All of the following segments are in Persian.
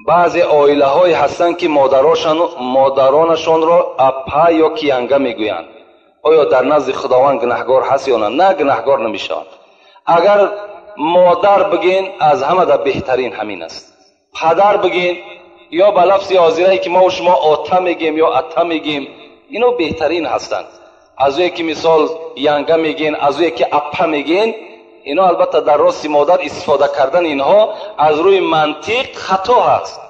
بعضی عائله های هستند که مادرانشان را اپا یا کیانگا میگویند. آیا در نزد خداوند گناهگار هست یا نه؟ نه، گناهگار نمیشوند. اگر مادر بگین از همه در بهترین همین است. پدر بگین یا به لفظ آذری که ما و شما آتا میگیم یا اتا میگیم، اینو بهترین هستند. از اوی که مثال ینگا میگین، از اوی که اپا میگین، اینا البته در راست مادر استفاده کردن اینها از روی منطق خطا هست.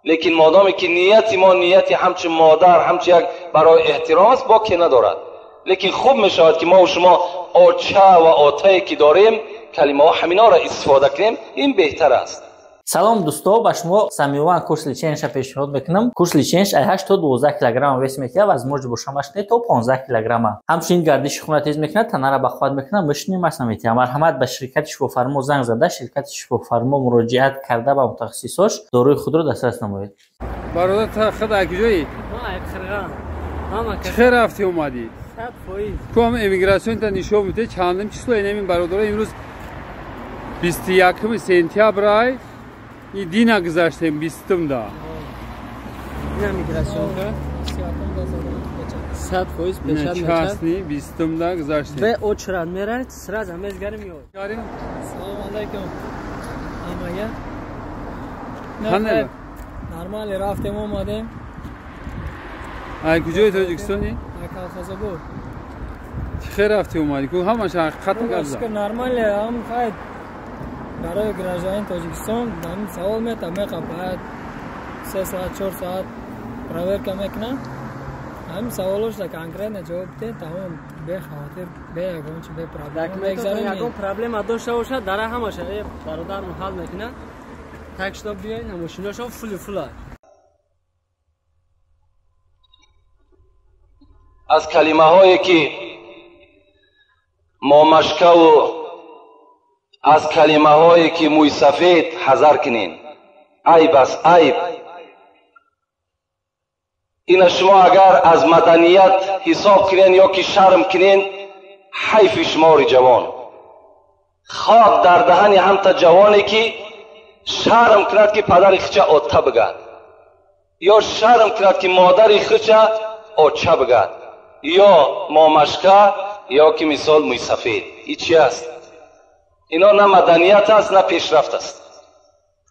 لیکن مادامی که نیت ما نیتی همچه مادر همچه یک برای احترام است باقی ندارد. لیکن خوب میشود که ما و شما آچه و آتایی که داریم کلمه ها همینا را استفاده کنیم، این بهتر است. سلام دوستو، با شما سمیوان کورس لیچنش پیشنهاد میکنم. کورس لیچنش 8 تا 12 کیلوگرم وزن میگیره و از موج بشمش نه تا 15 کیلوگرم. همچنین گردش خون تیز میکنه، تنه را بخواد میکنه. مشنی مسئله مرحمت به شرکت شفافرما زنگ زده، شرکت شفافرما مراجعت کرده به متخصصاش داروی خود را دسترس نمایید. برادر تا خدا کجایی؟ ما چه رفتی اومدی؟ 100%. کوم امیگراسیون تا نشون میده چندم چیزو اینم برادر امروز 21 سپتامبر ای دینا گذاشتیم 20 دا. امیگراسیون که 100% پیشنهاد چاسنی 20 دا گذاشتیم. به اوچران میره سراز همزگاری میاد. سلام علیکم. امایا. خانه نرمال رفتیم اومدیم. ای کجای تاجیکستانی؟ کافزا بود. چه رفتی اومدی؟ کو همش خط گذاشت. که نرمال هم خواهد برای گراجاین تاجیکستان من سوال میتم باید 3 ساعت 4 ساعت پراور که میکنم هم سوالش در کانکرت جواب ده تمام به خاطر به یکون چه به پرابلم یکون پرابلم داشته باشد در همش برادر محل میکنه تکش داد بیاین ماشیناشو فل از کلمه هایی که ما مشکه و از کلمه هایی که موی سفید حذر کنین. عیب است، عیب. این شما اگر از مدنیت حساب کنین یا که شرم کنین، حیف شمار جوان. خاک در دهن هم تا جوانی که شرم کند که پدر خچه آتا بگد یا شرم کند که مادر خچه آچه بگد یا مامشکه یا که مثال موی سفید. این چی است؟ اینا نه مدنیت است نه پیشرفت است.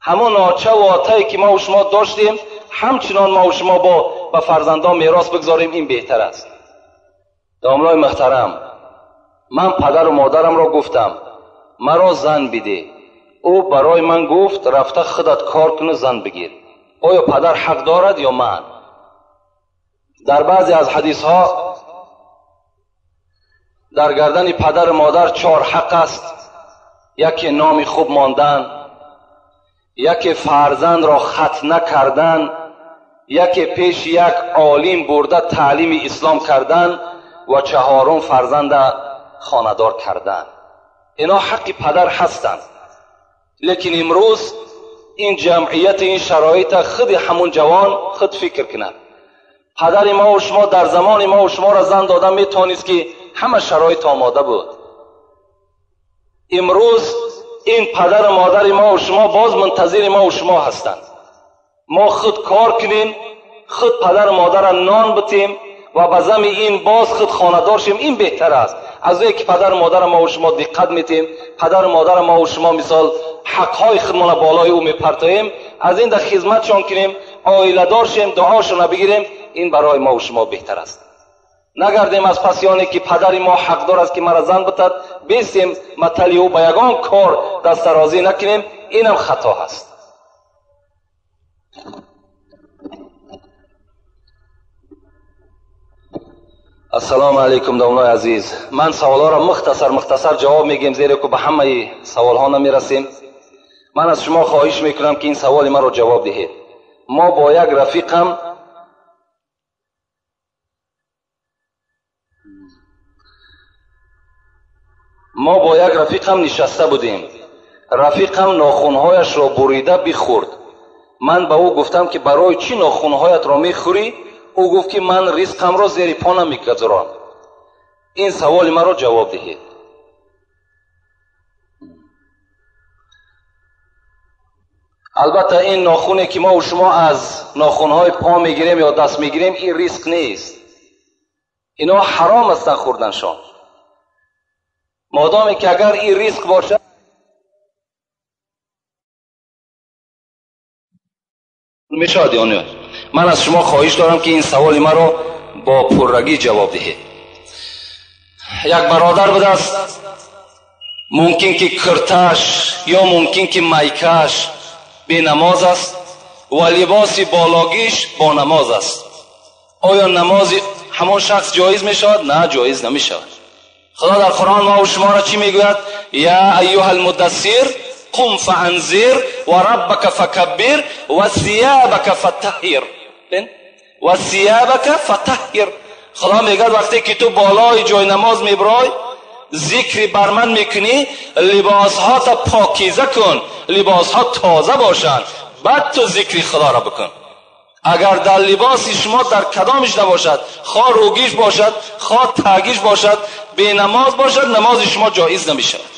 همون آچه و آتایی که ما و شما داشتیم همچنان ما و شما با فرزندان میراث بگذاریم، این بهتر است. داملای محترم، من پدر و مادرم را گفتم مرا زن بده. او برای من گفت رفته خودت کار کنه زن بگیر. آیا پدر حق دارد یا من؟ در بعضی از حدیث ها در گردن پدر و مادر 4 حق است. یکی نام خوب ماندن، یکی فرزند را خط نکردن، یکی پیش یک عالم برده تعلیم اسلام کردن و 4 فرزند خاندار کردن. اینا حق پدر هستند. لیکن امروز این جمعیت این شرایط خود همون جوان خود فکر کند. پدر ما و شما در زمان ما و شما را زن دادن میتونست که همه شرایط آماده بود. امروز این پدر و مادر ما و شما باز منتظر ما و شما هستند. ما خود کار کنیم، خود پدر و مادر را نان بتیم و بزم این باز خود خاندار شیم، این بهتر است. از اینکه پدر و مادر ما و شما دقت میتیم، پدر و مادر ما و شما مثال حقهای خودمان بالای او میپرتاییم، از این در خدمتشان کنیم، عائله دار شیم، دعاشون بگیریم، این برای ما و شما بهتر است. نگردیم از پسیانی که پدر ما حق دار است که مرا زن بتد بیستیم مطلی او به یگان کار دست رازی نکنیم، اینم خطا هست. السلام علیکم دوستان عزیز. من سوالها را مختصر جواب میگیم زیرا که به همه سوال ها نمیرسیم. من از شما خواهش میکنم که این سوال من را جواب دهید. ما با یک رفیقم نشسته بودیم. رفیقم ناخونهایش را بریده بخورد. من به او گفتم که برای چی ناخونهایت را میخوری؟ او گفت که من رزقم را زیر پا نمیگذارم. این سوال من را جواب دهید. البته این ناخونی که ما و شما از ناخونهای پا میگیریم یا دست میگیریم این ریسک نیست، اینا حرام است خوردنشان. مادامی که اگر این ریسک باشه میشاد یا نه. من از شما خواهش دارم که این سوال مرا با پررگی جواب دهید. یک برادر به دست ممکن که کرتش یا ممکن که میکش بی نماز است و لباس بالاگیش با نماز است. آیا نماز همان شخص جایز می شود؟ نه، جایز نمی شود. خدا در قرآن ما و شما را چی می گوید؟ یا ایها المدثر قم فانذر و ربک فکبر و ثیابک فطهر. و ثیابک فطهر. خدا میگه وقتی که تو بالای جای نماز میبرای ذکر بر من میکنی، لباس ها تا پاکیزه کن، لباس ها تازه باشند، بعد تو ذکر خدا را بکن. اگر در لباس شما در کدامش نباشد، خواه روگیش باشد، خواه تاگیش باشد، بی نماز باشد، نماز شما جایز نمیشد.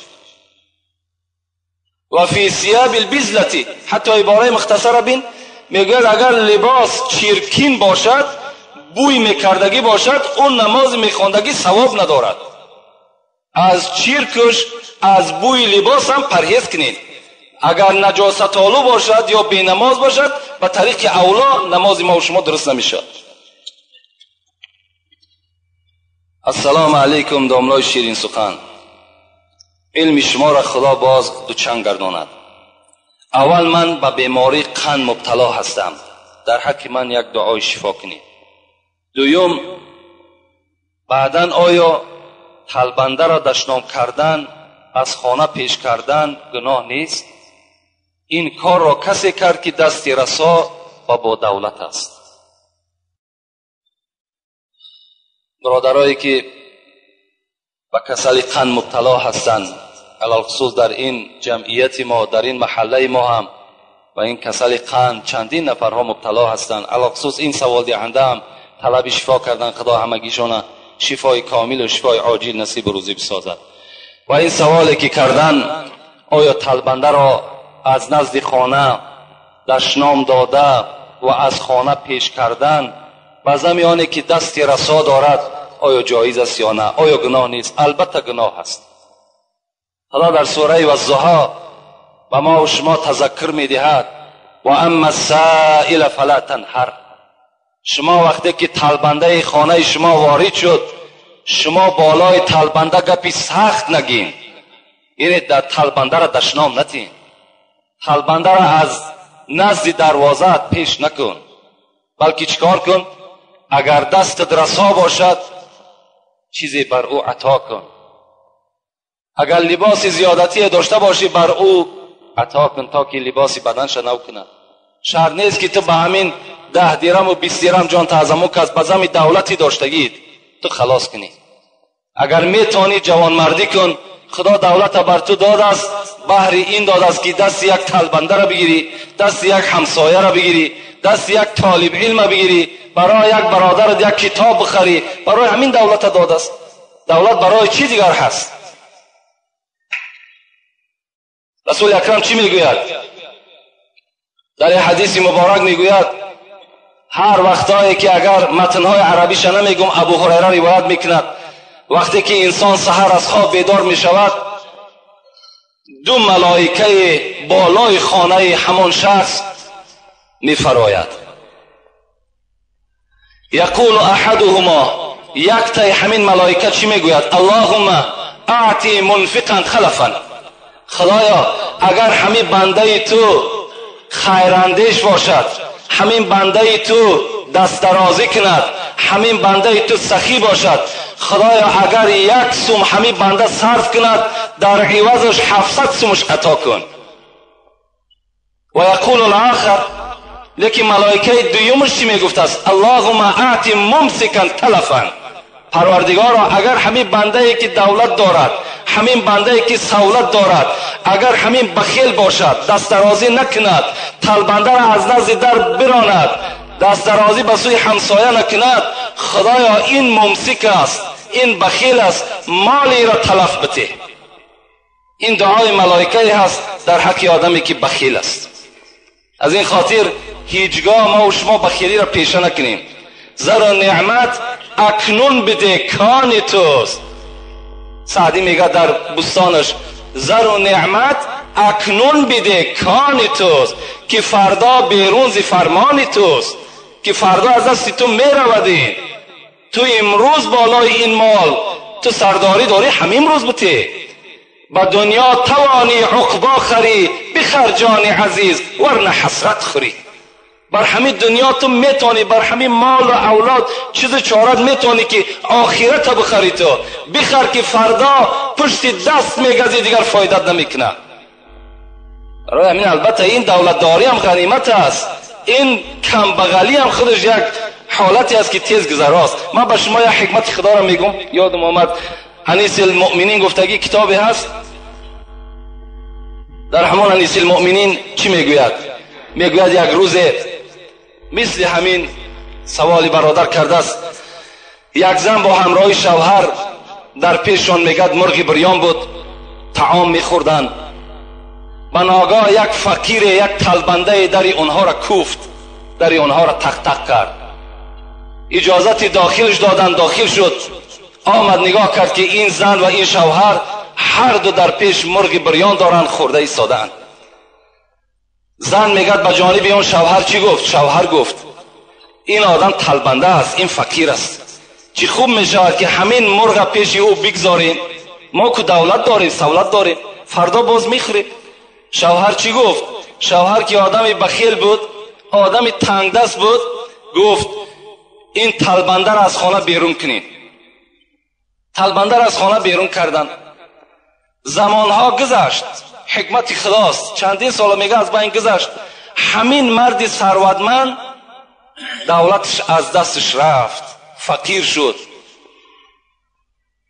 و فی ثیاب البزلتی، حتی عباره مختصر بین میگوید اگر لباس چیرکین باشد، بوی میکردگی باشد، اون نماز میخواندگی ثواب ندارد. از چیرکش از بوی لباس هم پرهیز کنید. اگر نجاست آلو باشد یا بی نماز باشد، به طریق اولا نماز ما و شما درست نمیشد. السلام علیکم داملای شیرین سخن. علم شما را خدا باز دوچند گرداند. اول من به بیماری قند مبتلا هستم، در حق من یک دعای شفا کنید. دویم، بعدن آیا تلبنده را دشنام کردن، از خانه پیش کردن گناه نیست؟ این کار را کسی کرد که دستی رسا و با دولت است. برادرایی که به کسل قند مبتلا هستند، علالخصوص در این جمعیت ما، در این محله ما هم و این کسل قند چندین نفرها مبتلا هستند. علالخصوص این سوال دهنده هم طلب شفا کردن، خدا همگیشان شفای کامل و شفای عاجل نصیب روزی بسازد. و این سوالی که کردن، آیا تلبنده را از نزد خانه دشنام داده و از خانه پیش کردن و زمیانی که دستی رسا دارد آیا جایز است یا نه؟ آیا گناه نیست؟ البته گناه است. خدا در سوره والضحی و ما و شما تذکر می دهد و اما السائل فلا تنهر. شما وقتی که تلبنده خانه شما وارد شد، شما بالای تلبنده گپی سخت نگین، یعنی در تلبنده را دشنام نتین، تلبنده را از نزد دروازه پیش نکن، بلکه چیکار کن؟ اگر دست رسا باشد چیزی بر او عطا کن. اگر لباس زیادتی داشته باشی بر او عطا کن تا که لباسی بدنش نو کنه. شرط نیست که تو به همین 10 درم و 20 درم جان تعظمو که از بزم دولتی داشتگید تو خلاص کنی. اگر میتونی جوان مردی کن، خدا دولت بر تو داده است، بهر این داده است که دست یک تلبنده را بگیری، دست یک همسایه را بگیری، دست یک طالب علم بگیری، برای یک برادر یک کتاب بخری. برای همین دولت داده است. دولت برای چی دیگر هست؟ رسول اکرم چی میگوید؟ در حدیث مبارک میگوید هر وقتایی که اگر متنهای عربیش نمیگم، ابو هریره روایت میکند وقتی که انسان سحر از خواب بیدار میشود، 2 ملائکه بالای خانه همان شخص میفراید. یقول احدهما، یک تای همین ملائکه چی میگوید؟ اللهم اعطی منفقا خلفا. خدایا اگر همین بنده تو خیراندیش باشد، همین بنده تو دست درازی کند، همین بنده تو سخی باشد، خدایا اگر 1 سوم همین بنده صرف کند، در عوضش 700 سومش عطا کن. و یقول الاخر، لیکن ملائکه دویمش چی میگفت است؟ اللهم اعطی ممسکا تلفا. پروردگارا اگر همین بنده ای که دولت دارد، همین بنده ای که سهولت دارد، اگر همین بخیل باشد، دست درازی نکند، تلبنده را از نزد در براند، دست درازی به سوی همسایه نکند، خدایا این ممسک است، این بخیل است، مالی را تلف بده. این دعای ملائکه هست در حق آدمی که بخیل است. از این خاطر هیچگاه ما و شما بخیلی را پیشه نکنیم. زر و نعمت اکنون بده کان توست. سعدی میگه در بستانش زر و نعمت اکنون بده کان توست، که فردا بیرون ز فرمان توست، که فردا از دست تو میرودی. تو امروز بالای این مال تو سرداری داری، همین روز بوده. با دنیا توانی عقبا خری، بخر جان عزیز ورنه حسرت خوری. بر همین دنیا تو میتونی، بر همین مال و اولاد چیز چارت میتونی که آخرت بخری. تو بخر که فردا پشت دست میگزی دیگر فایدت نمیکنه. برای همین البته این دولتداری هم غنیمت است، این کم بغلی هم خودش یک حالتی است که تیز گذراست. من به شما یک حکمت خدا را میگم، یادم آمد انیس المؤمنین گفتگی کتابی هست. در همان انیس المؤمنین چی میگوید؟ میگوید یک روز مثل همین سوالی برادر کرده است. یک زن با همراه شوهر در پیششان میگد مرغ بریان بود، طعام میخوردن. به ناگاه یک فقیر، یک طلبنده در اونها را کوفت، در اونها را تق تق کرد. اجازت داخلش دادن، داخل شد، آمد نگاه کرد که این زن و این شوهر هر دو در پیش مرغ بریان دارند، خورده ایستادند. زن میگد به جانب اون شوهر چی گفت؟ شوهر گفت این آدم طلبنده است، این فقیر است، چی خوب میشود که همین مرغ پیش او بگذاریم، ما که دولت داریم، سولت داریم، فردا باز میخوریم. شوهر چی گفت؟ شوهر که آدمی بخیل بود، آدمی تنگ دست بود، گفت این طلبنده را از خانه بیرون کنین. طلبنده را از خانه بیرون کردن. زمانها گذشت، حکمت خداست، چندین سال میگه از بین گذشت. همین مرد ثروتمند دولتش از دستش رفت، فقیر شد،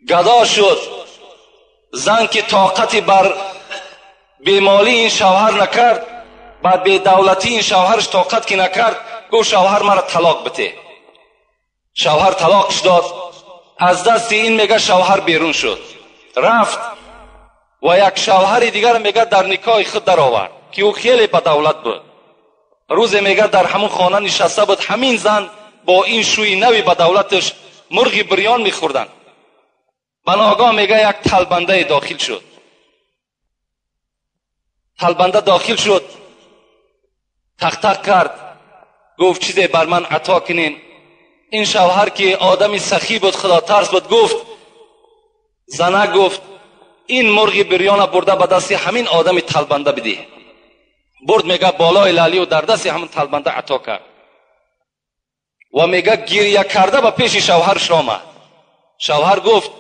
گدا شد. زن که طاقتی بر بیمالی این شوهر نکرد، بر بیدولتی این شوهرش طاقت که نکرد، گفت شوهر مرا طلاق بده. شوهر طلاقش داد. از دست این میگه شوهر بیرون شد، رفت و یک شوهر دیگر میگه در نکاح خود در آورد که او خیلی با دولت بود. روز میگه در همون خانه نشسته بود، همین زن با این شوی نوی با دولتش مرغ بریان میخوردن. بناگاه میگه یک طلبنده داخل شد. طلبنده داخل شد، تق تق کرد، گفت چیزی بر من عطا کنین. این شوهر که آدمی سخی بود، خدا ترس بود، گفت زنه گفت این مرغ بریان برده به دست همین آدمی طلبنده بده. برد میگه بالای لالی و در دست همون طلبنده عطا کرد و میگه گریه کرده به پیش شوهرش آمد. شوهر گفت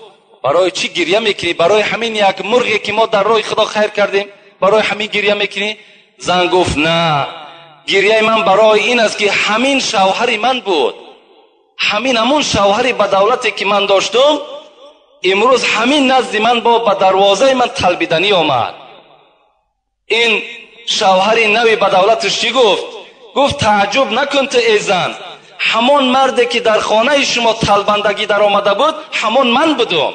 برای چی گریه میکنی؟ برای همین یک مرغی که ما در راه خدا خیر کردیم، برای همین گریه میکنی؟ زن گفت نه، گریه من برای این است که همین شوهر من بود، همون شوهری با دولتی که من داشتم امروز همین نزد من با به دروازه من طلبیدنی آمد. این شوهر نوی با دولتش چی گفت؟ گفت تعجب نکن تو ای زن، همون مردی که در خانه شما طلبندگی در آمده بود همون من بودم،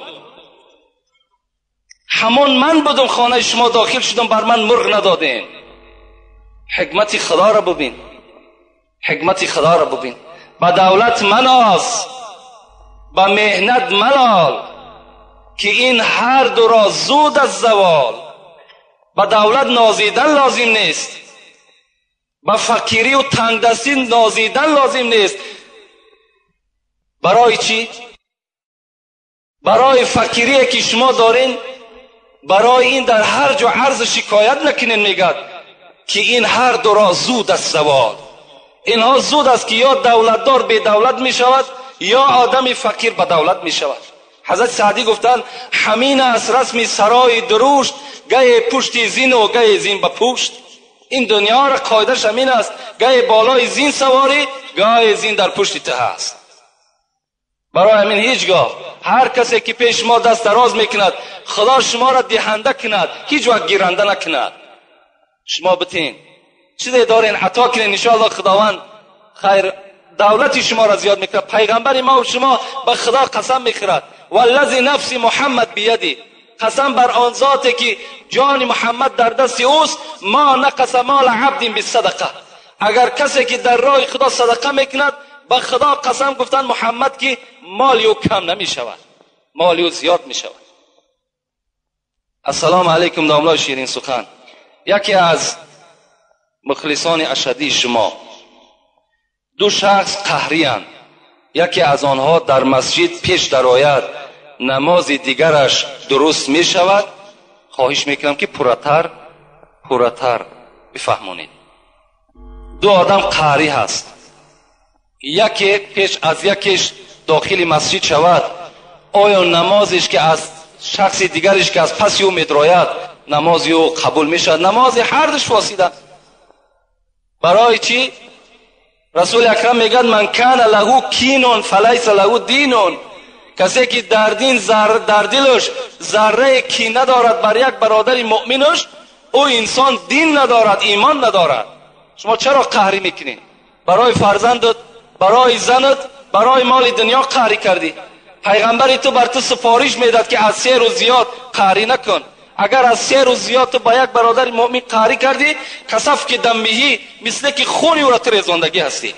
همون من بودم، خانه شما داخل شدم، بر من مرغ ندادین. حکمت خدا را ببین، حکمت خدا را ببین. با دولت مناز، با مهنت ملال، که این هر دو را زود از زوال. با دولت نازیدن لازم نیست، با فقیری و تنگدستی نازیدن لازم نیست. برای چی؟ برای فقیری که شما دارین، برای این در هر جا عرض شکایت نکنین. میگد که این هر دو را زود از زوال. اینها زود است که یا دولتدار به دولت می شود یا آدم فقیر به دولت می شود. حضرت سعدی گفتند همین است رسم سرای درشت، گه پشت زین و گه زین به پشت. این دنیا را قاعدش همین است، گه بالای زین سواری، گه زین در پشت ته است. برای همین هیچگاه هر کسی که پیش ما دست دراز میکند خدا شما را دهنده کند، هیچ وقت گیرنده نکند. شما بتین چیزی دارین عطا کنین، انشاءالله خداوند خیر دولت شما را زیاد میکنه. پیغمبر ما و شما به خدا قسم میخورد والذی نفس محمد بیدی، قسم بر آن ذاتی که جان محمد در دست اوست، ما نقص مال عبد بالصدقه، اگر کسی که در راه خدا صدقه میکند به خدا قسم گفتن محمد که مال او کم نمی شود، مال او زیاد می شود. السلام علیکم داملای شیرین سخن. یکی از مخلصان اشدی شما دو شخص قهری‌اند. یکی از آنها در مسجد پیش درآید نماز دیگرش درست می شود. خواهش میکنم که پورتر بفهمونید. دو آدم قهری هست، یکی پیش از یکیش داخل مسجد شود، آیا نمازش که از شخص دیگرش که از پس او میدراید نماز او قبول میشد؟ نماز هر دوش فاسده. برای چی؟ رسول اکرم میگن من کان له کینون فلیس له دینون. کسی که در دین در دلش ذره کینه دارد بر یک برادر مؤمنش، او انسان دین ندارد، ایمان ندارد. شما چرا قهری میکنید؟ برای فرزندت، برای زنت، برای مال دنیا قهری کردی. پیغمبر تو بر تو سفارش میداد که از 3 روز زیاد قهری نکن. اگر از 3 روز زیاد تو با یک برادر مؤمن قهری کردی، کسف که دمیهی مثل که خونی او را تریزاندگی هستی.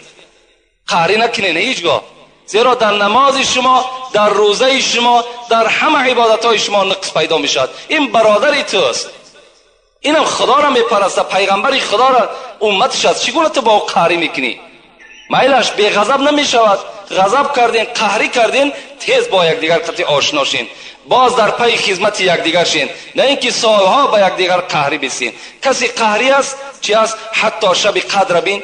قهری نکنین هیچگاه، زیرا در نماز شما، در روزه شما، در همه عبادت های شما نقص پیدا میشد. این برادری توست، اینم خدا را میپرسته، پیغمبری خدا را امتش است. چگونه تو با او قهری میکنی؟ میلش بی غضب نمیشود. غضب کردین، قهری کردین، تیز با یکدیگر قطعی آشنا شین، باز در پی خدمت یکدیگر شین، نه اینکه سالها با یکدیگر قهری بسین. کسی قهری است چی است؟ حتی شب قدر بین،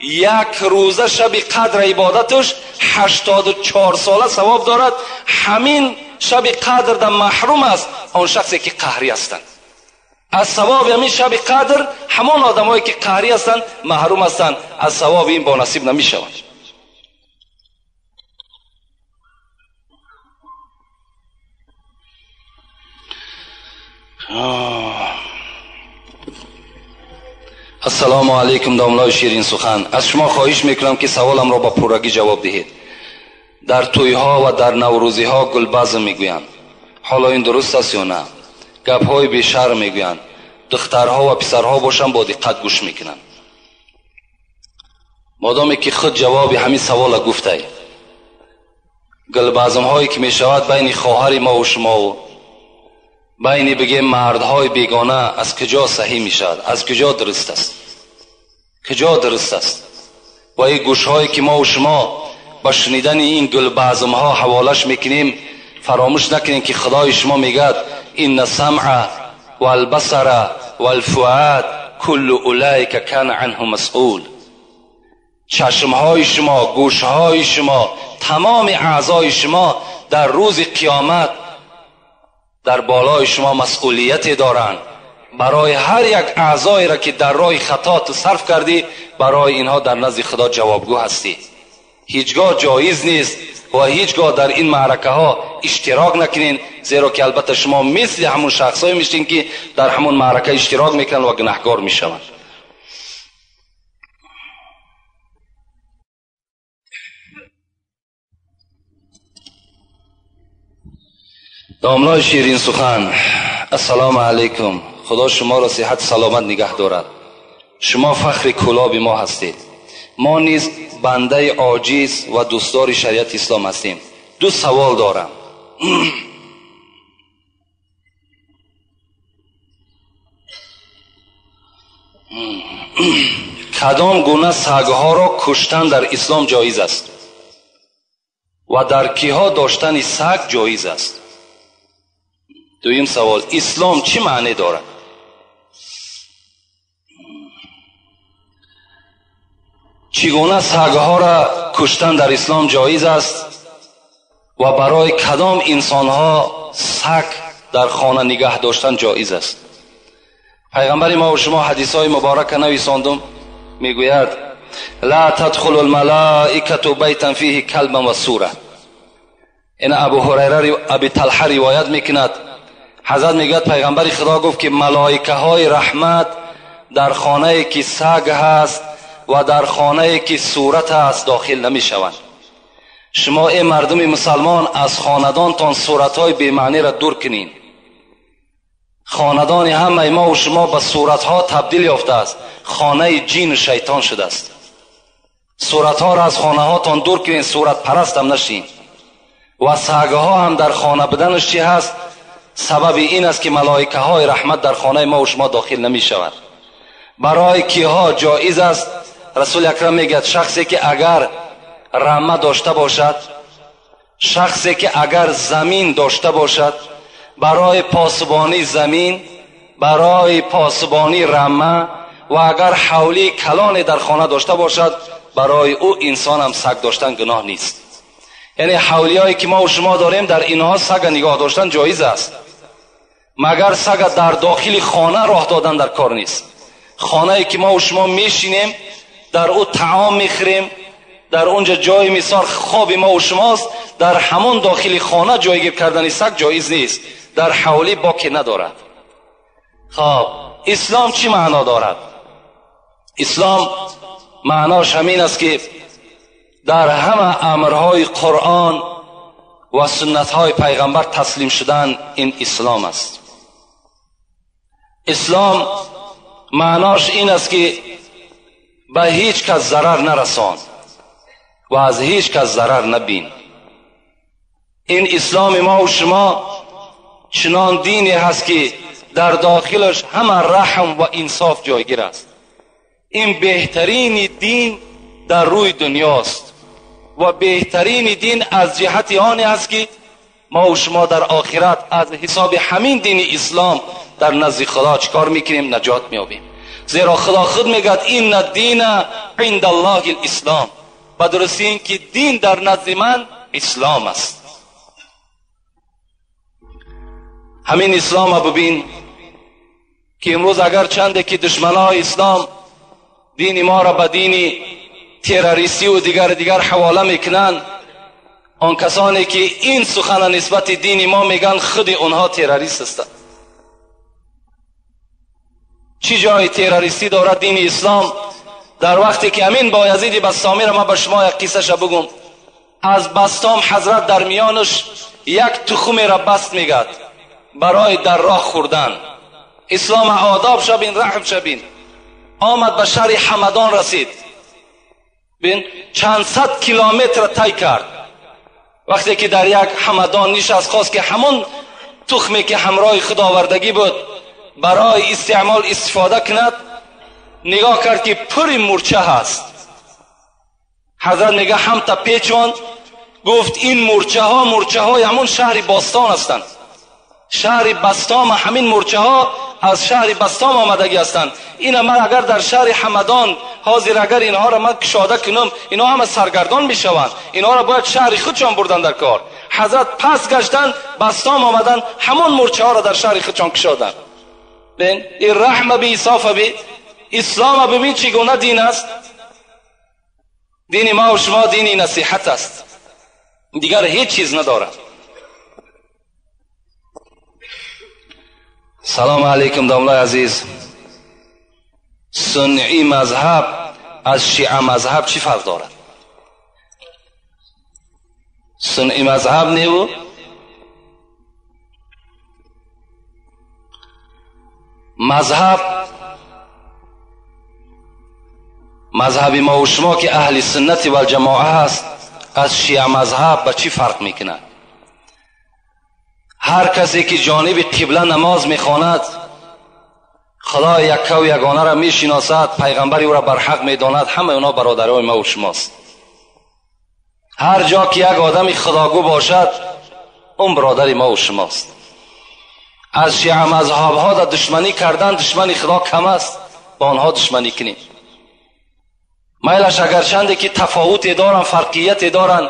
یک روزه شب قدر عبادتش 84 ساله ثواب دارد. همین شب قدر در محروم است آن شخصی که قهری هستند از ثواب همین شب قدر. همان آدمایی که قهری هستند محروم هستند از ثواب این با نصیب نمی شوند. السلام علیکم داملای شیرین سخن. از شما خواهش میکنم که سوالم را با پورگی جواب دهید. در تویها و در نوروزی ها گلبزم میگویند، حالا این درست است یا نه؟ گپ های بیشرم میگویند. دخترها و پسرها باشن با دقت گوش میکنن. مادامی که خود جواب همین سوال گفته، گلبزم هایی که میشود بین خواهر ما و شما و بین بگیم مردهای بیگانه از کجا صحیح میشود؟ از کجا درست است؟ کجا درست است؟ و این گوش هایی که ما و شما با شنیدن این گلبزم ها حوالش میکنیم، فراموش نکنیم که خدای شما میگد این السمع والبصر والفؤاد کل اولئک کان عنه مسئول. چشم های شما، گوش های شما، تمام اعضای شما در روز قیامت در بالای شما مسئولیتی دارند. برای هر یک اعضایی را که در راه خطا تو صرف کردی، برای اینها در نزد خدا جوابگو هستی. هیچگاه جایز نیست و هیچگاه در این معرکه ها اشتراک نکنین، زیرا که البته شما مثل همون شخصایی میشین که در همون معرکه اشتراک میکنن و گناهکار میشوند. داملای شیرین سخن. السلام علیکم. خدا شما را صحت سلامت نگه دارد. شما فخر کلاب ما هستید. ما نیز بنده عاجز و دوستدار شریعت اسلام هستیم. دو سوال دارم. کدام گونه سگها را کشتن در اسلام جایز است و در کیها داشتن سگ جایز است؟ دویم سوال، اسلام چی معنی دارد؟ چگونه سگها را کشتن در اسلام جایز است و برای کدام انسانها سگ در خانه نگه داشتن جایز است؟ پیغمبر ما و شما حدیث های مبارک نویساندم، میگوید لا تدخل الملائکه بیتا فیه کلب و سوره. این ابو هریره ابی طلحه روایت میکند. حضرت میگوید پیغمبر خدا گفت که ملائکه های رحمت در خانه که سگ هست و در خانه که صورت هست داخل نمی شوند. شما ای مردم مسلمان از خاندانتان صورت های بی‌معنی را دور کنین. خاندان همه ما و شما به صورتها تبدیل یافته است. خانه جین و شیطان شده است. صورتها را از خانه هاتان دور کنین، صورت پرست هم نشین. و سگه ها هم در خانه بدنش چی هست؟ سبب این است که ملائکه های رحمت در خانه ما و شما داخل نمی شود. برای کیها جایز است؟ رسول اکرم میگه شخصی که اگر رمه داشته باشد، شخصی که اگر زمین داشته باشد، برای پاسبانی زمین، برای پاسبانی رمه، و اگر حولی کلانی در خانه داشته باشد، برای او انسان هم سگ داشتن گناه نیست. یعنی حولی هایی که ما و شما داریم در اینها سگ نگاه داشتن جایز است، مگر سگ در داخل خانه راه دادن در کار نیست. خانه ای که ما و شما میشینیم، در او طعام میخوریم، در اونجا جای مثال خواب ما و شماست، در همون داخل خانه جایگیر کردن سگ جایز نیست، در حولی باکی ندارد. خب اسلام چی معنا دارد؟ اسلام معناش همین است که در همه امرهای قرآن و سنتهای پیغمبر تسلیم شدن این اسلام است. اسلام معناش این است که به هیچ کس ضرر نرسان و از هیچ کس ضرر نبین. این اسلام ما و شما چنان دینی هست که در داخلش همه رحم و انصاف جایگیر است. این بهترین دین در روی دنیاست و بهترین دین از جهت آن است که ما و شما در آخرت از حساب همین دین اسلام در نزد خدا چکار میکنیم؟ نجات میابیم. زیرا خدا خود میگه این الدین عند الله الاسلام، به درستی این که دین در نزد من اسلام است. همین اسلام ببین که امروز اگر چنده که دشمنان اسلام دین ما را به دین تروریستی و دیگر حواله میکنن، آن کسانی که این سخن نسبت دین ما میگن خود اونها تروریست هستند. چی جای تروریستی دارد دین اسلام؟ در وقتی که همین بایزید بسطامی را من به شما یک قصه شا بگم. از بسطام حضرت در میانش یک تخم را بست میگد برای در راه خوردن. اسلام آداب شبین، رحم شبین. آمد به شهر حمدان رسید، بین چند صد کیلومتر طی کرد. وقتی که در یک حمدان نشست، خواست که همون تخمی که همراه خداوردگی بود برای استعمال استفاده کند، نگاه کرد که پر مورچه هست. حضرت میگه هم تا پیچون، گفت این مورچه های همون شهر باستان هستند. شهر بستام همین مورچه ها از شهر بستام آمدگی هستند. این من اگر در شهر حمدان حاضر اگر اینها را من کشاده کنم، اینها همه سرگردان میشوند. اینها را باید شهر خودشان بردن در کار. حضرت پس گشتن بستام آمدن، همون مورچه ها را در شهر خودشان کشادن. ببین این رحم بی انصاف بی اسلام. ببین چگونه دین است. دین ما و شما دین نصیحت است، دیگر هیچ چیز ندارد. سلام علیکم داملای عزیز. سنی مذهب از شیعه مذهب چی فرق دارد؟ سنی مذهب نیو مذهب ما و شما که اهل سنت و الجماعه هست از شیعه مذهب به چی فرق میکنه؟ هر کسی که جانب قبله نماز میخواند، خدا یکه و یگانه را میشناسد، پیغمبری او را بر حق میداند، همه اونا برادرای ما و شماست. هر جا که یک آدم خداگو باشد، اون برادر ما و شماست. از شیعه مذهب ها در دشمنی کردن، دشمنی خدا کم است، با آنها دشمنی کنیم. میلش اگر چنده که تفاوتی دارن، فرقیتی دارن،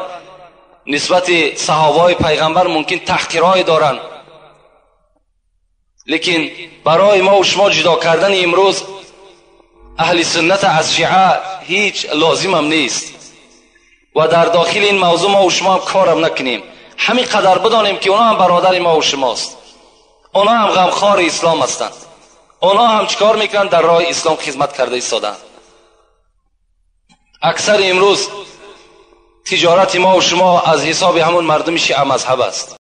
نسبت صحابه پیغمبر ممکن تحقیرای دارن، لیکن برای ما و شما جدا کردن امروز اهل سنت از شیعه هیچ لازم هم نیست و در داخل این موضوع ما و شما هم کارم نکنیم. همین قدر بدانیم که اونا هم برادر ما و شماست، اونا هم غمخوار اسلام هستند، اونا هم چیکار میکنن؟ در راه اسلام خدمت کرده ایستادن. اکثر امروز تجارت ما و شما از حساب همون مردم شیعه مذهب است.